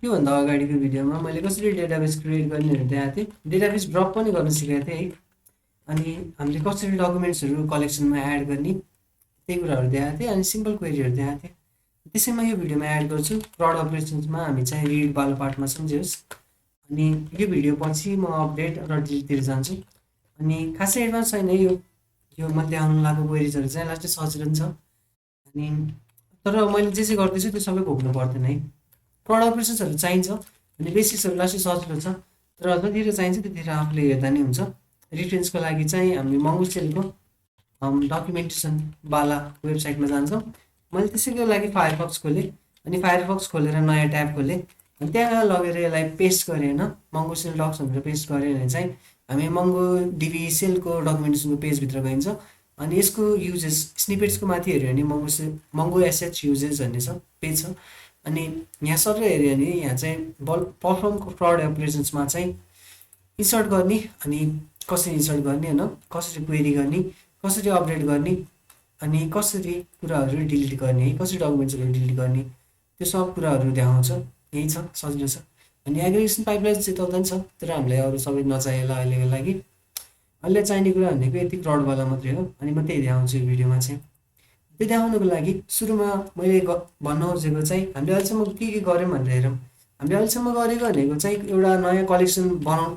योभन्दा अगाडिको भिडियोमा मैले कसरी डेटाबेस क्रिएट गर्ने भनेर देखाएको थिएँ। डेटाबेस ड्रप पनि गर्न सिकाएको थिएँ है। अनि हामीले कसरी डकुमेन्ट्सहरू कलेक्सनमा एड गर्ने त्यही कुराहरू देखाएको थिएँ। अनि सिम्पल क्वेरीहरू देखाएको थिएँ। त्यसैमा यो भिडियोमा एड गर्छु। क्रड अपरेसन्समा हामी चाहिँ रिड वाला पार्टमा सम्झियोस्। अनि यो भिडियो पछि म अपडेट र डिलिटतिर जान्छु। अनि खासै एडभान्स छैन यो मैले देखाउनु लागेको क्वेरिजहरू चाहिँ लास्टै सजिलो छ। अनि तर मैले जे गर्दैछु त्यो सबै घोक्नु पर्दैन है। क्रड अपरेसन्सहरू चाहिन्छ अनि बेसिक्सहरू लास्टै सजिलो छ, तर जतिखेर चाहिन्छ त्यतिखेर आफूले हेर्दा नै हुन्छ। रिफरेन्सको लागि चाहिँ हामीले MongoDB डकुमेन्टेसन वाला वेबसाइटमा जान्छौँ। मैले त्यसैको लागि फायरफक्स खोलेँ अनि फायरफक्स खोलेर नयाँ ट्याब खोलेँ अनि त्यहाँ लगेर यसलाई पेस्ट गरेँ होइन, MongoDB डक्स भनेर पेस्ट गरेँ भने चाहिँ हामी MongoDB सेलको डकुमेन्टेसनको पेजभित्र गइन्छ। अनि यसको युजेस स्निपेट्सको माथि हेऱ्यो भने mongo sh युजेस भन्ने छ पेज छ। अनि यहाँ सर हेऱ्यो भने यहाँ चाहिँ पर्फर्म क्रड अपरेसन्समा चाहिँ इन्सर्ट गर्ने अनि कसरी इन्सर्ट गर्ने होइन, कसरी क्वेरी गर्ने, कसरी अपडेट गर्ने अनि कसरी कुराहरू डिलिट गर्ने है, कसरी डकुमेन्ट्सहरू डिलिट गर्ने, त्यो सब कुराहरू देखाउँछ। यही छ, सजिलो छ। अनि एग्रिगेसन पाइपलाइन चाहिँ त छ, तर हामीलाई अरू सबै नचाहिएला अहिलेको लागि। अहिले चाहिने कुरा भनेको यति क्रडवाला मात्रै हो। अनि म त्यही देखाउँछु यो भिडियोमा चाहिँ। त्यो देखाउनुको लागि सुरुमा मैले भन्न खोजेको चाहिँ हामीले अहिलेसम्म के गऱ्यौँ भनेर हेरौँ। हामीले अहिलेसम्म गरेको भनेको चाहिँ एउटा नयाँ कलेक्सन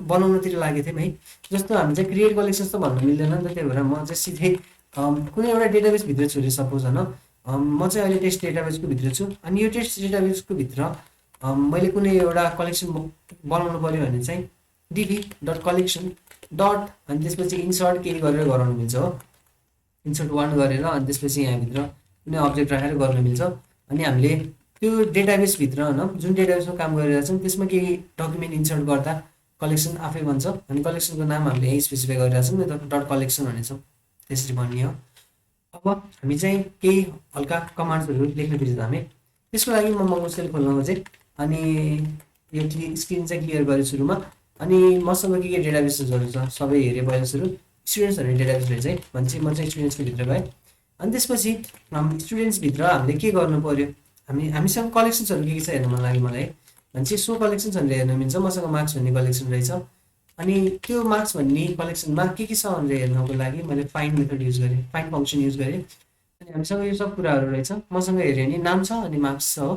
बनाउनतिर लागेको थियौँ है। जस्तो हामी चाहिँ क्रिएट कलेक्सन्स त भन्नु मिल्दैन नि त, त्यही भएर म चाहिँ सिधै कुनै एउटा डेटाबेसभित्र छु अरे सपोज होइन। म चाहिँ अहिले टेस्ट डेटाबेसको भित्र छु। अनि यो टेस्ट डेटाबेसको भित्र मैले कुनै एउटा कलेक्सन बनाउनु पऱ्यो भने चाहिँ db.collection अनि त्यसपछि इन्सर्ट के गरेर गराउनु मिल्छ हो, इन्सर्ट 1 गरेर अनि त्यसपछि यहाँभित्र कुनै अब्जेक्ट राखेर गर्न मिल्छ। अनि हामीले त्यो डेटाबेसभित्र होइन जुन डेटाबेसमा काम गरिरहेको छौँ त्यसमा केही डकुमेन्ट इन्सर्ट गर्दा कलेक्सन आफै बन्छ। अनि कलेक्सनको नाम हामीले यही स्पेसिफाई गरिरहेको छौँ .collection भनेछौँ, त्यसरी भन्ने हो। अब हामी चाहिँ केही हल्का कमान्ड्सहरू लेख्न बिर्सौँ हामी। त्यसको लागि म MongoDB खोल्न खोजेँ अनि यो स्क्रिन चाहिँ क्लियर गरेँ सुरुमा। अनि मसँग के डेटाबेसेसहरू छ सबै हेरेँ पहिला सुरु। स्टुडेन्ट्सहरू डेटाबेस रहेछ है भनेपछि म चाहिँ स्टुडेन्ट्सको भित्र गएँ। अनि त्यसपछि स्टुडेन्ट्सभित्र हामीले के गर्नु पऱ्यो, हामीसँग कलेक्सन्सहरू के छ हेर्नु मन लाग्यो मलाई है। भनेपछि सो कलेक्सन्स भनेर हेर्न मिल्छ। मसँग मार्क्स भन्ने कलेक्सन रहेछ। अनि त्यो मार्क्स भन्ने कलेक्सनमा के छ भनेर हेर्नको लागि मैले फाइन्ड मेथड युज गरेँ, फाइन्ड फङ्सन युज गरेँ। अनि हामीसँग यो सब कुराहरू रहेछ। मसँग हेऱ्यो भने नाम छ अनि मार्क्स छ हो,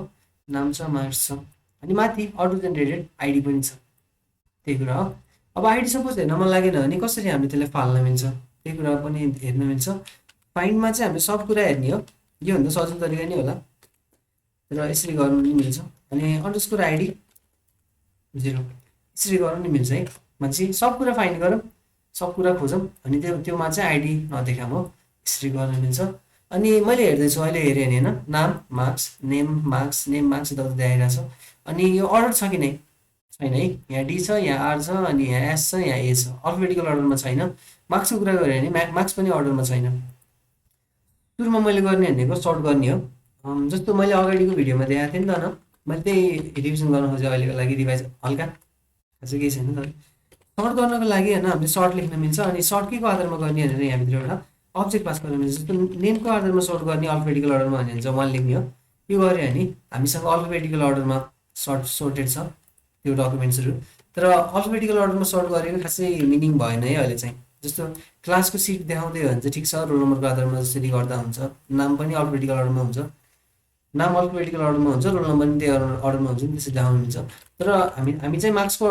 नाम छ मार्क्स छ। अनि माथि अटो जेनेरेटेड आइडी पनि छ, त्यही कुरा हो। अब आइडी सपोज हेर्न मन लागेन भने कसरी हामीले त्यसलाई फाल्न मिल्छ त्यही कुरा पनि हेर्न मिल्छ। फाइन्डमा चाहिँ हामीले सब कुरा हेर्ने हो, योभन्दा सजिलो तरिका नै होला, र यसरी गर्नु पनि मिल्छ। अनि अन्डरस्कोर आइडी 0 यसरी गर्नु नि मिल्छ है। भनेपछि सब कुरा फाइन्ड गरौँ, सब कुरा खोजौँ अनि त्योमा चाहिँ आइडी नदेखाऊँ हो, यसरी गर्न मिल्छ। अनि मैले हेर्दैछु अहिले हेरेँ भने होइन, नाम मार्क्स नेम मार्क्स यताउता देखाइरहेको छ। अनि यो अर्डर छ कि नै छैन है। यहाँ डी छ, यहाँ आर छ, अनि यहाँ एस छ, यहाँ ए छ, अल्फाबेटिकल अर्डरमा छैन। मार्क्सको कुरा गऱ्यो भने मार्क्स पनि अर्डरमा छैन। सुरुमा मैले गर्ने भनेको सर्ट गर्ने हो। जस्तो मैले अगाडिको भिडियोमा देखाएको थिएँ नि त होइन, मैले त्यही रिभिजन गर्न खोजेँ अहिलेको लागि, रिभाइज हल्का अझै केही छैन। तर सर्ट गर्नको लागि होइन हामीले सर्ट लेख्न मिल्छ। अनि सर्ट के को आधारमा गर्ने भनेर यहाँभित्र एउटा अब्जेक्ट पास गर्न मिल्छ। जस्तो नेमको आधारमा सर्ट गर्ने अल्फाबेटिकल अर्डरमा भने चाहिँ 1 लेख्ने हो। यो गऱ्यो भने हामीसँग अल्फाबेटिकल अर्डरमा सर्टेड छ त्यो डकुमेन्ट्सहरू। तर अल्फाबेटिकल अर्डरमा सर्ट गरेको खासै मिनिङ भएन है अहिले चाहिँ। जस्तो क्लासको सिट देखाउँदै हो भने चाहिँ ठिक छ, रोल नम्बरको आधारमा जसरी गर्दा हुन्छ। नाम पनि अल्फाबेटिकल अर्डरमा हुन्छ, नाम अल्फाबेटिकल अर्डरमा हुन्छ, रोल नम्बर पनि त्यही अर्डरमा हुन्छ, त्यसरी देखाउनु मिल्छ। तर हामी चाहिँ मार्क्सको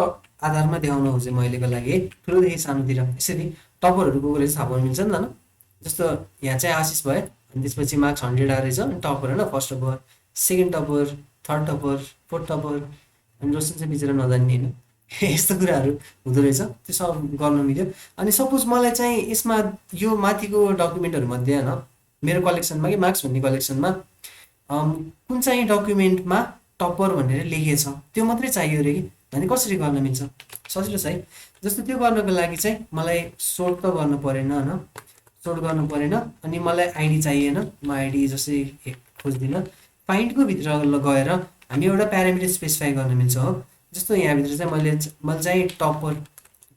आधारमा देखाउन खोजेँ म अहिलेको लागि है, ठुलोदेखि सानोतिर। यसरी टपरहरूको कुरा चाहिँ थाहा पाउनु मिल्छ नि त। जस्तो यहाँ चाहिँ आशिष भयो अनि त्यसपछि मार्क्स 100 आएर रहेछ अनि टपर होइन, first topper, second topper, third topper, fourth topper, अनि रोशन चाहिँ बिचरा नजान्ने होइन। यस्तो कुराहरू हुँदो रहेछ, त्यो सब गर्नु मिल्यो। अनि सपोज मलाई चाहिँ यसमा यो माथिको डकुमेन्टहरूमध्ये होइन मेरो कलेक्सनमा कि मार्क्स भन्ने कलेक्सनमा कुन चाहिँ डकुमेन्टमा टपर भनेर लेखिएछ त्यो मात्रै चाहियो अरे कि, भने कसरी गर्न मिल्छ, सजिलो छ है। जस्तो त्यो गर्नको लागि चाहिँ मलाई सोर्ट त गर्नु परेन होइन, सोर्ट गर्नु परेन। अनि मलाई आइडी चाहिएन, म आइडी जस्तै खोज्दिनँ। फाइन्डको भित्र गएर हामी एउटा प्यारामिटर स्पेसिफाई गर्न मिल्छ हो। जस्तो यहाँभित्र चाहिँ मैले चाहिँ टपर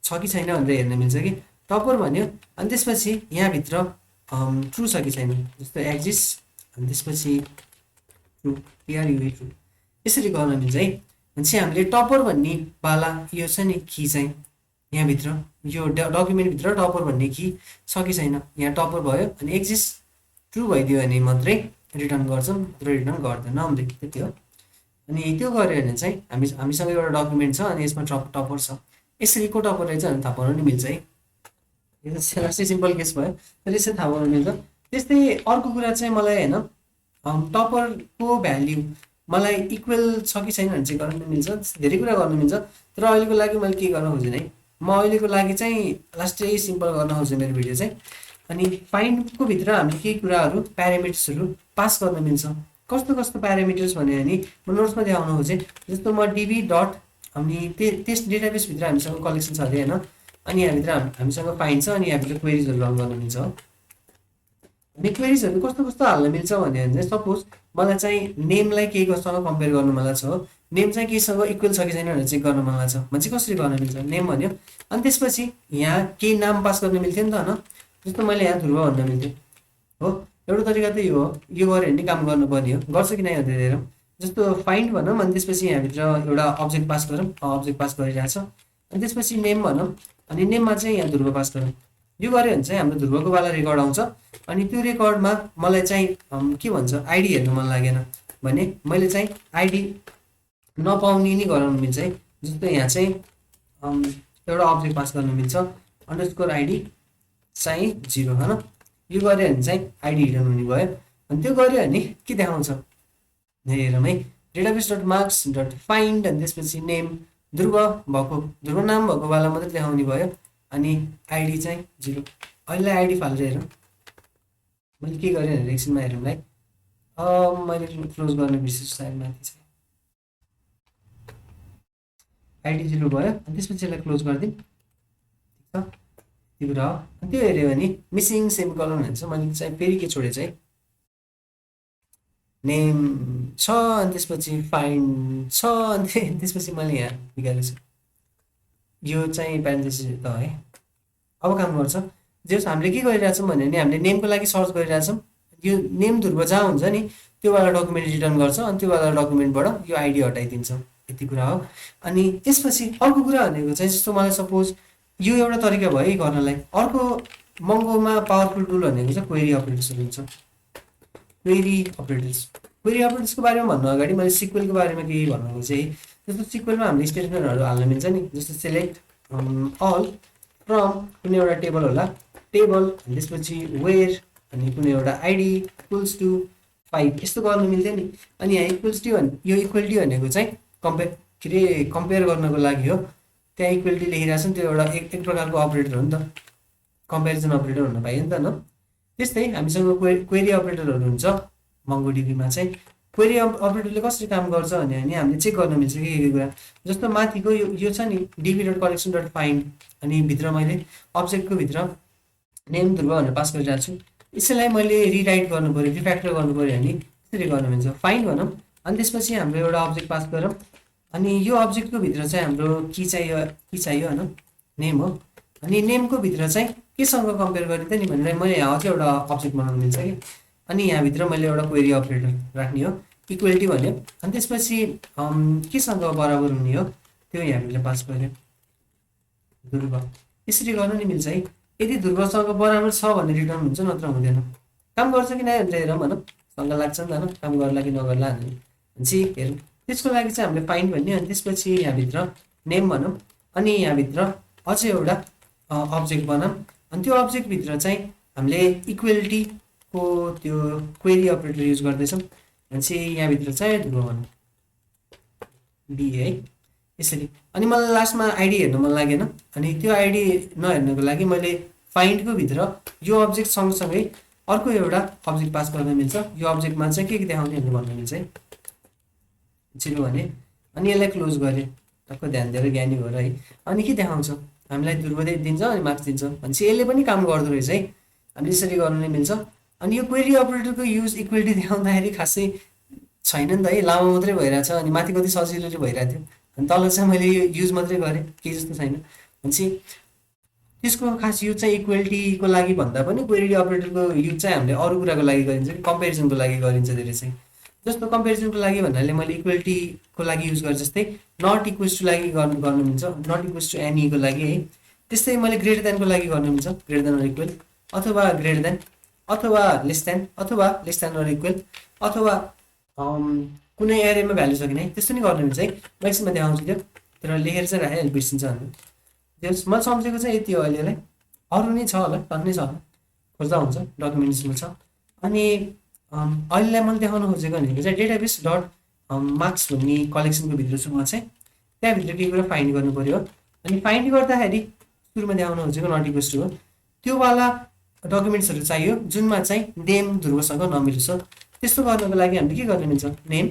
छ कि छैन भनेर हेर्न मिल्छ कि, टपर भन्यो। अनि त्यसपछि यहाँभित्र ट्रु छ कि छैन, जस्तो एक्जिस्ट अनि त्यसपछि ट्रु, ट्रु यसरी गर्न मिल्छ है। भनेपछि हामीले टपर भन्ने वाला यो छ नि की चाहिँ यहाँभित्र यो डकुमेन्टभित्र टपर भन्ने की छ कि छैन, यहाँ टपर भयो अनि एक्जिस्ट ट्रु भइदियो भने मात्रै रिटर्न गर्छौँ, रिटर्न गर्दैन हामीले, त्यति हो। अनि त्यो गऱ्यो भने चाहिँ हामीसँग एउटा डकुमेन्ट छ अनि यसमा टपर छ, यसरी को टपर रहेछ भने थाहा पाउनु नि मिल्छ है। यो चाहिँ सिम्पल केस भयो, तर यसरी थाहा पाउनु मिल्छ। त्यस्तै अर्को कुरा चाहिँ मलाई होइन टपरको भ्याल्यु मलाई इक्वल छ कि छैन भने चाहिँ गर्नु मिल्छ, धेरै कुरा गर्नु मिल्छ। तर अहिलेको लागि मैले के गर्न खोजेँ है, म अहिलेको लागि चाहिँ लास्टै सिम्पल गर्न खोजेँ मेरो भिडियो चाहिँ। अनि फाइन्डको भित्र हामीले केही कुराहरू प्यारामिटर्सहरू पास गर्न मिल्छ। कस्तो कस्तो प्यारामिटर्स भन्यो भने म नोट्समा देखाउन खोजेँ। जस्तो म डिबी डट अनि त्यस डेटाबेसभित्र हामीसँग कलेक्सन छ अरे होइन, अनि यहाँभित्र हामीसँग फाइन्ड छ, अनि यहाँभित्र क्वेरिजहरू रन गर्न मिल्छ। अनि क्वेरिजहरू कस्तो कस्तो हाल्न मिल्छ भन्यो भने चाहिँ सपोज मलाई चाहिँ नेमलाई केहीसँग कम्पेयर गर्नु मन लाग्छ हो, नेम चाहिँ केहीसँग इक्वल छ कि छैन भनेर चेक गर्न मन लाग्छ भने चाहिँ कसरी गर्न मिल्छ, नेम भन्यो अनि त्यसपछि यहाँ केही नाम पास गर्न मिल्थ्यो नि त होइन। जस्तो मैले यहाँ ध्रुव भन्न मिल्थ्यो हो, एउटा तरिका त यो हो, यो गऱ्यो भने काम गर्नुपर्ने हो, गर्छ कि नै हेरौँ। जस्तो फाइन्ड भनौँ अनि त्यसपछि यहाँभित्र एउटा अब्जेक्ट पास गरौँ, अब्जेक्ट पास गरिरहेछ, अनि त्यसपछि नेम भनौँ अनि नेममा चाहिँ यहाँ ध्रुव पास गरौँ। यो गऱ्यो भने चाहिँ हाम्रो ध्रुवको वाला रेकर्ड आउँछ। अनि त्यो रेकर्डमा मलाई चाहिँ के भन्छ आइडी हेर्नु मन लागेन भने मैले चाहिँ आइडी नपाउने नि गराउनु मिल्छ है। जस्तो यहाँ चाहिँ एउटा अब्जेक्ट पास गर्नु मिल्छ अन्डरस्कोर आइडी चाहिँ 0 होइन। यो गऱ्यो भने चाहिँ आइडी हिडन हुने भयो। अनि त्यो गऱ्यो भने के देखाउँछ हेरौँ है, database dot marks dot find अनि त्यसपछि नेम ध्रुव भएको, ध्रुव नाम भएको वाला मात्रै देखाउने भयो। अनि आइडी चाहिँ 0। अहिले आइडी फालेर हेरौँ मैले के गरेँ भनेर एकछिनमा हेरौँ है। मैले क्लोज गर्ने बिर्सेछु सायद माथि चाहिँ आइडी 0 भयो। अनि त्यसपछि यसलाई क्लोज गरिदिउँ, ठिक छ त्यो कुरा हो। अनि त्यो हेऱ्यो भने मिसिङ सेमिकोलन भन्छ, मैले चाहिँ फेरि के छोडेँ चाहिँ नेम छ अनि त्यसपछि फाइन्ड छ अनि त्यसपछि मैले यहाँ बिगारेको छु, यो चाहिँ प्यारेन्थेसिस त है। अब काम गर्छ जस हामीले के गरिरहेछौँ भने नि हामीले नेमको लागि सर्च गरिरहेछौँ, यो नेम ध्रुव जहाँ हुन्छ नि त्यो वाला डकुमेन्ट रिटर्न गर्छ अनि त्यो वाला डकुमेन्टबाट यो आइडी हटाइदिन्छ, यति कुरा हो। अनि त्यसपछि अर्को कुरा भनेको चाहिँ जस्तो मलाई सपोज यो एउटा तरिका भयो गर्नलाई। अर्को मङ्गोमा पावरफुल टुल भनेको चाहिँ क्वेरी अपरेटर्सहरू हुन्छ। क्वेरी अपरेटर्सको बारेमा भन्नु अगाडि मैले सिक्वेलको बारेमा केही भन्नु चाहिँ जस्तो सिक्वेलमा हामीले स्टेटमेन्टहरू हाल्न मिल्छ नि। जस्तो सेलेक्ट अल फ्रम कुनै एउटा टेबल होला, टेबल अनि त्यसपछि वेयर अनि कुनै एउटा आइडी इक्वल्स टु 5 यस्तो गर्नु मिल्थ्यो नि। अनि यहाँ इक्वल्टी यो इक्वलिटी भनेको चाहिँ कम्पेयर गर्नको लागि हो, त्यहाँ इक्वलिटी लेखिरहेको छ नि, त्यो एउटा एक प्रकारको अपरेटर हो नि त, कम्पेरिजन अपरेटर हुन पाइयो नि त न। त्यस्तै हामीसँग क्वेरी अपरेटरहरू हुन्छ MongoDBमा चाहिँ। क्वेरी अपरेटरले कसरी काम गर्छ भने हामीले चेक गर्न मिल्छ के कुरा। जस्तो माथिको यो छ नि DB dot collection dot find अनि भित्र मैले अब्जेक्टको भित्र नेम ध्रुव भनेर पास गरिरहेको छु, यसैलाई मैले रिराइट गर्नु पऱ्यो, रिफ्याक्टर गर्नु पऱ्यो भने त्यसरी गर्न मिल्छ। फाइन्ड भनौँ अनि त्यसपछि हाम्रो एउटा अब्जेक्ट पास गरौँ अनि यो अब्जेक्टको भित्र चाहिँ हाम्रो की चाहियो होइन, नेम हो। अनि नेमको भित्र चाहिँ केसँग कम्पेयर गरिन्छ नि भनेर मैले यहाँ चाहिँ एउटा अब्जेक्ट बनाउनु मिल्छ कि। अनि यहाँभित्र मैले एउटा क्वेरी अपरेटर राख्ने हो, इक्वलिटी भन्यो अनि त्यसपछि केसँग बराबर हुने हो त्यो यहाँभित्र पास गर्यो ध्रुव, यसरी गर्न नि मिल्छ है। यदि ध्रुवसँग बराबर छ भने रिटर्न हुन्छ नत्र हुँदैन। काम गर्छ कि नै भनेर हेरौँ भनौँ, सँग लाग्छ नि त काम गर्ला कि नगर्ला भनेपछि हेरौँ। त्यसको लागि चाहिँ हामीले फाइन्ड भन्ने अनि त्यसपछि यहाँभित्र नेम भनौँ अनि यहाँभित्र अझै एउटा अब्जेक्ट बनाऊँ अनि त्यो अब्जेक्टभित्र चाहिँ हामीले इक्वेलिटीको त्यो क्वेरी अपरेटर युज गर्दैछौँ भनेपछि यहाँभित्र चाहिँ ध्रुव भनौँ बी है, यसरी। अनि मलाई लास्टमा आइडी हेर्नु मन लागेन अनि त्यो आइडी नहेर्नुको लागि मैले फाइन्डको भित्र यो अब्जेक्ट सँगसँगै अर्को एउटा अब्जेक्ट पास गर्न मिल्छ। यो अब्जेक्टमा चाहिँ के देखाउने भन्नु मिल्छ है, 0 भने। अनि यसलाई क्लोज गरेँ, टक्क ध्यान दिएर ज्ञानी हो र है। अनि के देखाउँछ हामीलाई ध्रुव दिन्छ अनि मार्क्स दिन्छ भनेपछि यसले पनि काम गर्दो रहेछ है, हामीले यसरी गर्नु नै मिल्छ। अनि यो क्वेरी अपरेटरको युज इक्वलिटी देखाउँदाखेरि खासै छैन नि त है, लामो मात्रै भइरहेछ अनि माथि कति सजिलो भइरहेको थियो अनि तल चाहिँ मैले यो युज मात्रै गरेँ, केही जस्तो छैन भनेपछि त्यसको खास युज चाहिँ इक्वलिटीको लागि भन्दा पनि क्वेरी अपरेटरको युज चाहिँ हामीले अरू कुराको लागि गरिन्छ कि कम्पेरिजनको लागि गरिन्छ धेरै चाहिँ। जस्तो कम्पेरिजनको लागि भन्नाले मैले इक्वलिटीको लागि युज गरेँ, जस्तै नट इक्वल्स टु लागि गर्नु मिल्छ, नट इक्वल्स टु एनी को लागि है। त्यस्तै मैले ग्रेटर देनको लागि गर्नु मिल्छ, ग्रेटर देन अर इक्वल, अथवा ग्रेटर देन, अथवा लेस देन अर इक्वल, अथवा कुनै एरेमा भ्यालु छ कि नै त्यस्तो नि गर्नु मिल्छ है। म एकछिनमा देखाउँछु त्यो, तर लेखेर चाहिँ राखेँ अहिले बिर्सिन्छ भन्नु। त्यो मैले सम्झेको चाहिँ यति हो अहिलेलाई, अरू नै छ होला, टन्नै छ होला, खोज्दा हुन्छ, डकुमेन्ट्समा छ। अनि अहिलेलाई मैले देखाउन खोजेको भनेको चाहिँ डेटाबेस डट मार्क्स भन्ने कलेक्सनको भित्र छु म चाहिँ, त्यहाँभित्र केही कुरा फाइन्ड गर्नु पऱ्यो। अनि फाइन्ड गर्दाखेरि सुरुमा देखाउन खोजेको नट इक्वल्स टु हो, त्योवाला डकुमेन्ट्सहरू चाहियो जुनमा चाहिँ नेम ध्रुवसँग नमिलोस्। त्यस्तो गर्नको लागि हामीले के गर्न मिल्छ, नेम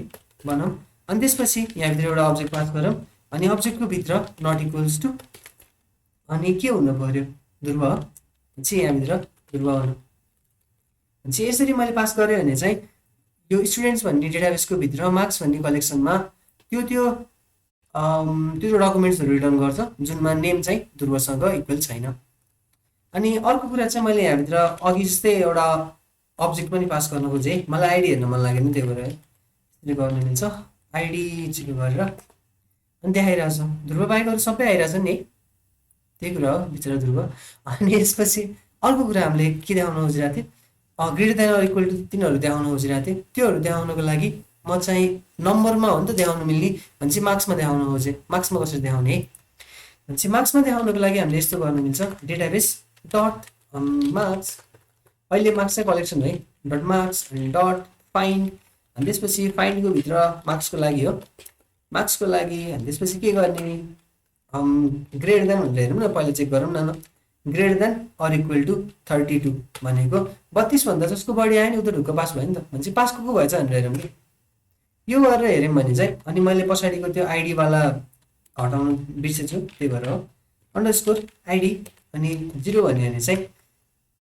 बनाऊँ, अनि त्यसपछि यहाँभित्र एउटा अब्जेक्ट पास गरौँ, अनि अब्जेक्टको भित्र नट इक्वल्स टु अनि के हुनु पर्यो, ध्रुव चाहिँ यहाँभित्र ध्रुव हुनु चाहिँ। यसरी मैले पास गरेँ भने चाहिँ यो स्टुडेन्ट्स भन्ने डेटाबेसको भित्र मार्क्स भन्ने कलेक्सनमा त्यो डकुमेन्ट्सहरू रिटर्न गर्छ जुनमा नेम चाहिँ ध्रुवसँग इक्वल छैन। अनि अर्को कुरा चाहिँ मैले यहाँभित्र अघि जस्तै एउटा अब्जेक्ट पनि पास गर्न खोजेँ, मलाई आइडी हेर्न मन लागेन, त्यही भएर यसरी गर्न मिल्छ, आइडी चाहिँ गरेर अनि देखाइरहेको छ, ध्रुव बाहेकहरू सबै आइरहेछ नि, त्यही कुरा हो बिचरा ध्रुव। अनि यसपछि अर्को कुरा हामीले के देखाउन खोजिरहेको थियौँ, greater than or equal to तिनीहरू देखाउन खोजिरहेको थिएँ। त्योहरू देखाउनको लागि म चाहिँ नम्बरमा हो नि त देखाउनु मिल्ने भनेपछि मार्क्समा देखाउन खोजेँ। मार्क्समा कसरी देखाउने है भनेपछि मार्क्समा देखाउनको लागि हामीले यस्तो गर्नु मिल्छ, डेटाबेस डट मार्क्स, अहिले मार्क्स चाहिँ कलेक्सन है, डट मार्क्स अनि डट फाइन्ड, अनि त्यसपछि फाइन्डको भित्र मार्क्सको लागि हो, मार्क्सको लागि अनि त्यसपछि के गर्ने, ग्रेटर देन भनेर हेरौँ न, पहिला चेक गरौँ न, greater than or equal to 32 भनेको 32 भन्दा जसको बढी आयो नि उता ढुक्क पास भयो नि त, भनेपछि पास को भएछ भनेर हेरौँ कि यो गरेर हेऱ्यौँ भने चाहिँ। अनि मैले पछाडिको त्यो आइडीवाला हटाउनु बिर्सेछु, त्यही भएर हो, अन्डरस्कोर आइडी अनि 0 भन्यो भने चाहिँ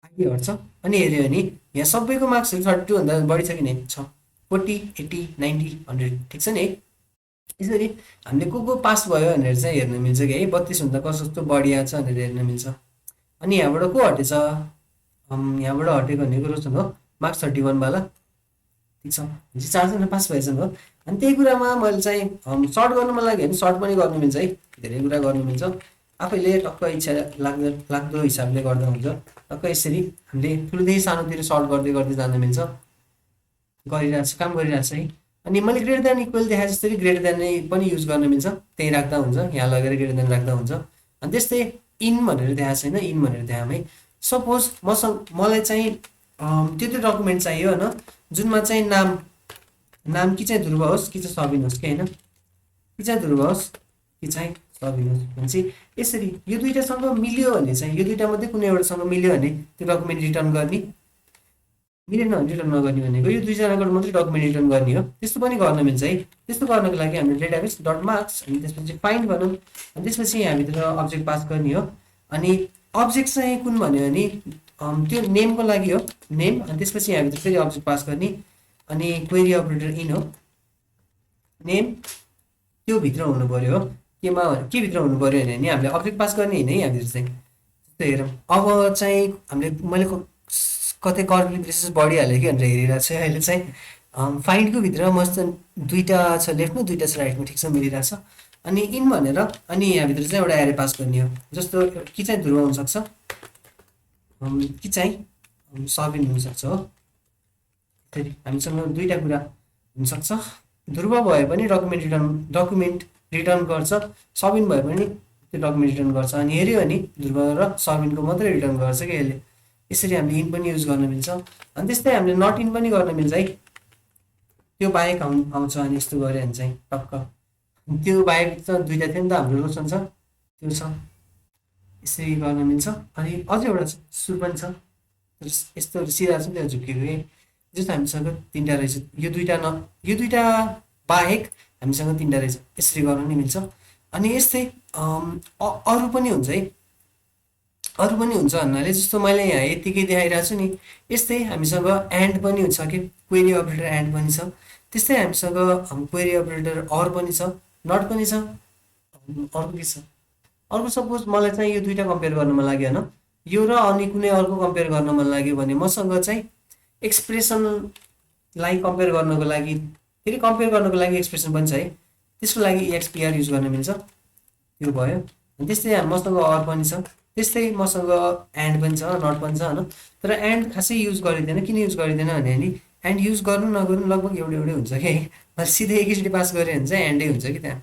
आइडी हट्छ। अनि हेऱ्यो भने यहाँ सबैको मार्क्सहरू 32 भन्दा बढी छ कि नै छ, 40, 80, 90, 100 ठिक छ नि है। यसरी हामीले को पास भयो भनेर चाहिँ हेर्न मिल्छ कि है, 32 भन्दा कस्तो बढी आएको छ भनेर हेर्न मिल्छ। अनि यहाँबाट को हटेछ, यहाँबाट हटेको भनेको रोशन हो, मार्क्स 31 वाला, ठिक छ, 4जना पास भएछन् हो। अनि त्यही कुरामा मैले चाहिँ सर्ट गर्नु मन लाग्यो भने सर्ट पनि गर्नु मिल्छ है, धेरै कुरा गर्नु मिल्छ, आफैले टक्क इच्छा लाग्दो हिसाबले गर्दा हुन्छ। टक्क यसरी हामीले ठुलोदेखि सानोतिर सर्ट गर्दै गर्दै जान मिल्छ, काम गरिरहेछ है। अनि मैले ग्रेटर देन इक्वल देखाए जस्तै ग्रेटर देन नै पनि युज गर्न मिल्छ, त्यही राख्दा हुन्छ, यहाँ लगेर ग्रेटर देन राख्दा हुन्छ। अनि त्यस्तै इन भनेर देखाएको छैन, इन भनेर देखाऊँ है। सपोज मलाई चाहिँ त्यो डकुमेन्ट चाहियो होइन, जुनमा चाहिँ नाम कि चाहिँ ध्रुव होस् कि चाहिँ सबिन होस् कि होइन, कि चाहिँ ध्रुव होस् कि चाहिँ सबिन होस् भनेपछि यसरी यो दुइटासँग मिल्यो भने चाहिँ, यो दुइटा मध्ये कुनै एउटासँग मिल्यो भने त्यो डकुमेन्ट रिटर्न गर्ने, मिलेन भने रिटर्न नगर्ने भनेको यो दुईजनाबाट मात्रै डकुमेन्ट रिटर्न गर्ने हो। त्यस्तो पनि गर्न मिल्छ है। त्यस्तो गर्नको लागि हामीले डेटाबेस डट मार्क्स अनि त्यसपछि फाइन्ड गरौँ, अनि त्यसपछि यहाँभित्र अब्जेक्ट पास गर्ने हो। अनि अब्जेक्ट चाहिँ कुन भन्यो भने त्यो नेमको लागि हो, नेम, अनि त्यसपछि यहाँभित्र फेरि अब्जेक्ट पास गर्ने, अनि क्वेरी अपरेटर इन हो, नेम त्यो भित्र हुनु पर्यो हो, के भित्र हुनु पर्यो भने हामीले अब्जेक्ट पास गर्ने होइन है यहाँभित्र चाहिँ। त्यस्तो हेरौँ, अब चाहिँ हामीले मैले कतै कर्ली ब्रेसेस बढिहाल्यो कि भनेर हेरिरहेको छु अहिले चाहिँ। फाइन्डको भित्र मस्त दुईवटा छ लेफ्टमा, दुईवटा छ राइटमा, ठिक छ मिलिरहेको छ। अनि इन भनेर अनि यहाँभित्र चाहिँ एउटा एरे पास गर्ने हो, जस्तो कि चाहिँ ध्रुव हुनसक्छ, कि चाहिँ सबिन हुनसक्छ हो। फेरि हामीसँग दुईवटा कुरा हुनसक्छ, ध्रुव भए पनि डकुमेन्ट रिटर्न गर्छ, सबिन भए पनि त्यो डकुमेन्ट रिटर्न गर्छ। अनि हेऱ्यो भने ध्रुव र सबिनको मात्रै रिटर्न गर्छ कि यसले। यसरी हामीले इन पनि युज गर्न मिल्छ। अनि त्यस्तै हामीले नट इन पनि गर्न मिल्छ है, त्यो बाहेक आउँछ। अनि यस्तो गऱ्यो भने चाहिँ टक्क त्यो बाहेक त दुईवटा थियो नि त, हाम्रो रोशन छ, त्यो छ, यसरी गर्न मिल्छ। अनि अझै एउटा छ, सुर पनि छ, यस्तो सिधा छ त्यो झुकेको है, जस्तो हामीसँग तिनवटा रहेछ। यो दुईवटा बाहेक हामीसँग तिनवटा रहेछ, यसरी गर्न नि मिल्छ। अनि यस्तै अरू पनि हुन्छ है, अरू पनि हुन्छ भन्नाले जस्तो मैले यहाँ यतिकै देखाइरहेको छु नि, यस्तै हामीसँग एन्ड पनि हुन्छ कि, क्वेरी अपरेटर एन्ड पनि छ। त्यस्तै हामीसँग क्वेरी अपरेटर अर पनि छ, नट पनि छ। अर्को के छ, अर्को सपोज मलाई चाहिँ यो दुईवटा कम्पेयर गर्न मन लाग्यो होइन, यो र अनि कुनै अर्को कम्पेयर गर्न मन लाग्यो भने मसँग चाहिँ एक्सप्रेसन लाई कम्पेयर गर्नको लागि फेरि कम्पेयर गर्नको लागि एक्सप्रेसन पनि छ है, त्यसको लागि एक्सपिआर युज गर्न मिल्छ, त्यो भयो। अनि त्यस्तै मसँग अर पनि छ, त्यस्तै मसँग एन्ड पनि छ, नट पनि छ होइन। तर एन्ड खासै युज गरिँदैन, किन युज गरिँदैन भने नि एन्ड युज गर्नु नगर्नु लगभग एउटै हुन्छ कि मैले सिधै एकैचोटि पास गरेँ भने चाहिँ एन्डै हुन्छ कि त्यहाँ,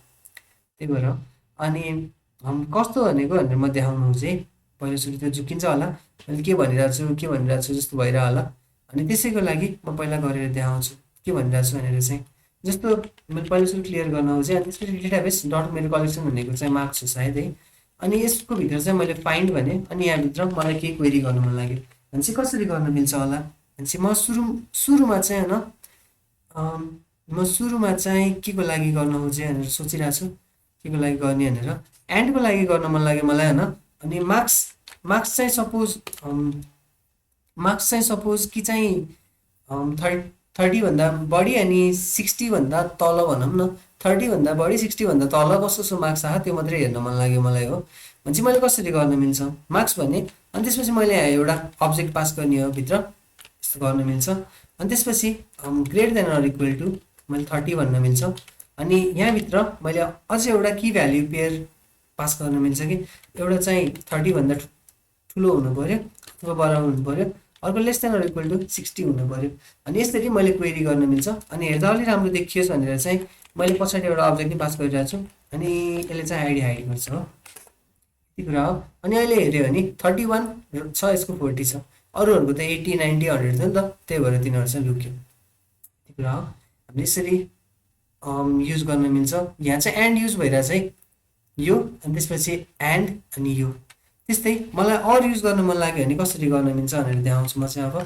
त्यही भएर। अनि कस्तो भनेर म देखाउनु चाहिँ पहिलोचोटि त्यो झुकिन्छ होला, मैले के भनिरहेको छु जस्तो भइरह होला। अनि त्यसैको लागि म पहिला गरेर देखाउँछु के भनिरहेको छु भनेर चाहिँ, जस्तो मैले पहिलोचोटि क्लियर गर्न हो चाहिँ। अनि त्यसपछि डेटाबेस डट मेरो कलेक्सन भनेको चाहिँ मार्क्स हो सायद है। अनि यसको भित्र चाहिँ मैले फाइन्ड भने, अनि यहाँभित्र मलाई केही क्वेरी गर्नु मन लाग्यो भने चाहिँ कसरी गर्न मिल्छ होला भने चाहिँ म सुरुमा चाहिँ होइन, म सुरुमा चाहिँ के को लागि गर्न हो चाहिँ भनेर सोचिरहेको छु, के को लागि गर्ने भनेर। एन्डको लागि गर्न मन लाग्यो मलाई होइन। अनि मार्क्स चाहिँ सपोज कि चाहिँ 30 भन्दा बढी अनि 60 भन्दा तल भनौँ न, 30 भन्दा बढी 60 भन्दा तल कस्तो मार्क्स आयो त्यो मात्रै हेर्न मन लाग्यो मलाई हो भने चाहिँ मैले कसरी गर्न मिल्छ मार्क्स भने। अनि त्यसपछि मैले यहाँ एउटा अब्जेक्ट पास गर्ने हो भित्र, यस्तो गर्न मिल्छ। अनि त्यसपछि greater than or equal to मैले 30 भन्न मिल्छ। अनि यहाँभित्र मैले अझै एउटा की भ्याल्यु पेयर पास गर्न मिल्छ कि एउटा चाहिँ 30 भन्दा ठुलो हुनु पर्यो अथवा बराबर हुनु पर्यो, अर्को less than or equal to 60 हुनु पर्यो। अनि यसरी मैले क्वेरी गर्न मिल्छ। अनि हेर्दा अलि राम्रो देखियोस् भनेर चाहिँ मैले पछाडि एउटा अब्जेक्ट नै पास गरिरहेको छु। अनि यसले चाहिँ आइडी हाइड गर्छ हो, यति कुरा हो। अनि अहिले हेऱ्यो भने 31 छ, यसको 40 छ, अरूहरूको त 80 90 100 थियो नि त, त्यही भएर तिनीहरू चाहिँ लुक्यो, यति कुरा हो। हामीले यसरी युज गर्न मिल्छ। यहाँ चाहिँ एन्ड युज भइरहेछ है यो, अनि त्यसपछि एन्ड अनि यो। त्यस्तै मलाई अर युज गर्न मन लाग्यो भने कसरी गर्न मिल्छ भनेर देखाउँछु म चाहिँ। अब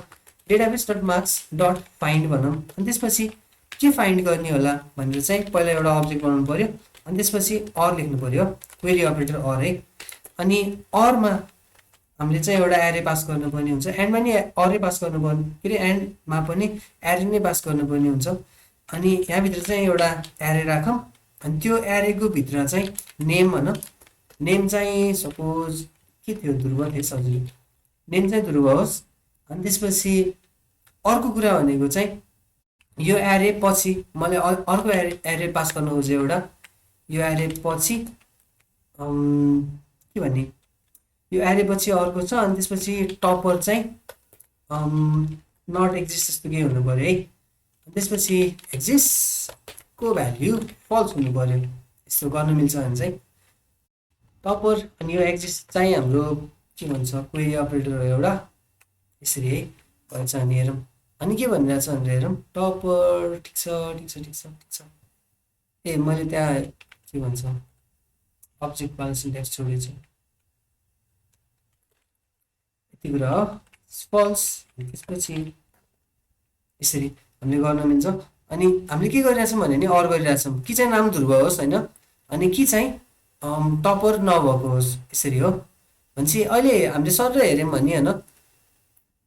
database dot marks dot find भनौँ। अनि त्यसपछि के फाइन्ड गर्ने होला भनेर चाहिँ पहिला एउटा अब्जेक्ट बनाउनु पर्यो। अनि त्यसपछि अर लेख्नु पर्यो, क्वेरी अपरेटर अर है। अनि अरमा हामीले चाहिँ एउटा एरे पास गर्नुपर्ने हुन्छ, एन्डमा नि अरै पास गर्नुपर्ने, के अरे एन्डमा पनि एरे नै पास गर्नुपर्ने हुन्छ। अनि यहाँभित्र चाहिँ एउटा एरे राखौँ। अनि त्यो एरेको भित्र चाहिँ नेम भनौँ, नेम चाहिँ सपोज के थियो, ध्रुव थियो, सजिलो नेम चाहिँ ध्रुव होस्। अनि त्यसपछि अर्को कुरा भनेको चाहिँ यो एरे पछि मैले अर्को एरे पास गर्नु खोजेँ एउटा, यो एरे पछि के भन्ने, यो एरे पछि अर्को छ। अनि त्यसपछि टपर चाहिँ नट एक्जिस्ट जस्तो केही हुनु पर्यो है। त्यसपछि एक्जिस्टको भ्याल्यु फल्स हुनु पर्यो, यस्तो गर्न मिल्छ भने चाहिँ टपर। अनि यो एक्जिस्ट चाहिँ हाम्रो के भन्छ क्वेरी अपरेटर हो एउटा, यसरी है भन्छ। अनि हेरौँ अनि के भनिरहेछ भनेर हेरौँ, टपर ठिक छ। ए मैले त्यहाँ के भन्छ अब्जेक्ट वाला सिन्ट्याक्स छोडेछु, यति कुरा हो, फल्स। त्यसपछि यसरी हामीले गर्न मिल्छ। अनि हामीले के गरिरहेछौँ भने नि अर गरिरहेछौँ, कि चाहिँ नाम ध्रुव होस् होइन, अनि कि चाहिँ टपर नभएको होस्, यसरी हो। भनेपछि अहिले हामीले सर हेऱ्यौँ भने होइन,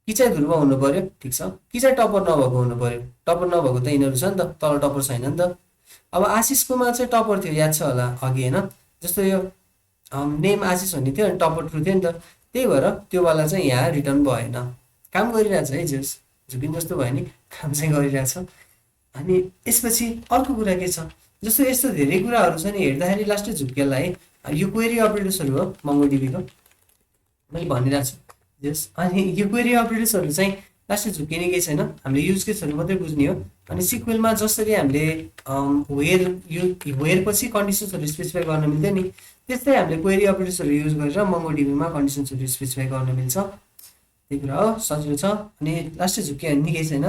कि चाहिँ ध्रुव हुनु पर्यो ठिक छ, कि चाहिँ टपर नभएको हुनु पर्यो। टपर नभएको त यिनीहरू छ नि त, तल टपर छैन नि त। अब आशिषकोमा चाहिँ टपर थियो, याद छ होला अघि होइन, जस्तो यो नेम आशिष भन्ने थियो अनि टपर ट्रु थियो नि त, त्यही भएर त्योवाला चाहिँ यहाँ रिटर्न भएन। काम गरिरहेछ है, जेस झुकिन जस्तो भयो नि, काम चाहिँ गरिरहेछ। अनि यसपछि अर्को कुरा के छ, जस्तो यस्तो धेरै कुराहरू छ नि, हेर्दाखेरि लास्टै झुक्केला है। यो क्वेरी अपरेटर्सहरू हो MongoDBको, मैले भनिरहेको छु जेस। अनि यो क्वेरी अपरेटर्सहरू चाहिँ लास्टै झुक्किने केही छैन, हामीले युज केसहरू मात्रै बुझ्ने हो। अनि सिक्वेलमा जसरी हामीले वेयर पछि कन्डिसन्सहरू स्पेसिफाई गर्न मिल्थ्यो नि, त्यस्तै हामीले क्वेरी अपरेटर्सहरू युज गरेर MongoDBमा कन्डिसन्सहरू स्पेसिफाई गर्न मिल्छ, त्यही कुरा हो, सजिलो छ। अनि लास्टै झुक्कियो भने केही छैन,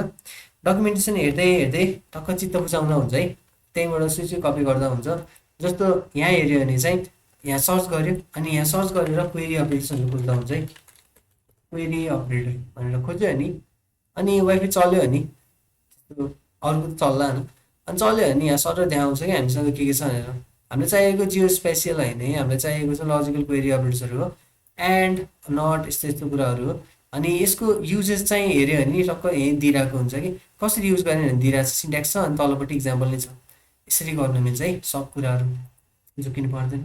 डकुमेन्टेसन हेर्दै टक्क चित्त बुझाउन हुन्छ है, त्यहीँबाट स्विच कपी गर्दा हुन्छ। जस्तो यहाँ हेऱ्यो भने चाहिँ यहाँ सर्च गर्यो, अनि यहाँ सर्च गरेर क्वेरी अपरेटर्सहरू खोज्दा हुन्छ है, क्वेरी अपरेटर भनेर खोज्यो भने अनि वाइफाई चल्यो भने अर्को चल्ला होइन। अनि चल्यो भने यहाँ सर देखाउँछ कि हामीसँग के छ भनेर। हामीलाई चाहिएको जियो स्पेसियल होइन है, हामीलाई चाहिएको चाहिँ लजिकल क्वेरी अपरेटर्सहरू हो, एन्ड नट यस्तो कुराहरू हो। अनि यसको युजेस चाहिँ हेऱ्यो भने टक्क यहीँ दिइरहेको हुन्छ कि कसरी युज गर्ने भने दिइरहेको छ, सिन्ट्याक्स छ अनि तलपट्टि इक्जाम्पल नै छ। यसरी गर्नु मिल्छ है, सब कुराहरू झुकिनु पर्दैन।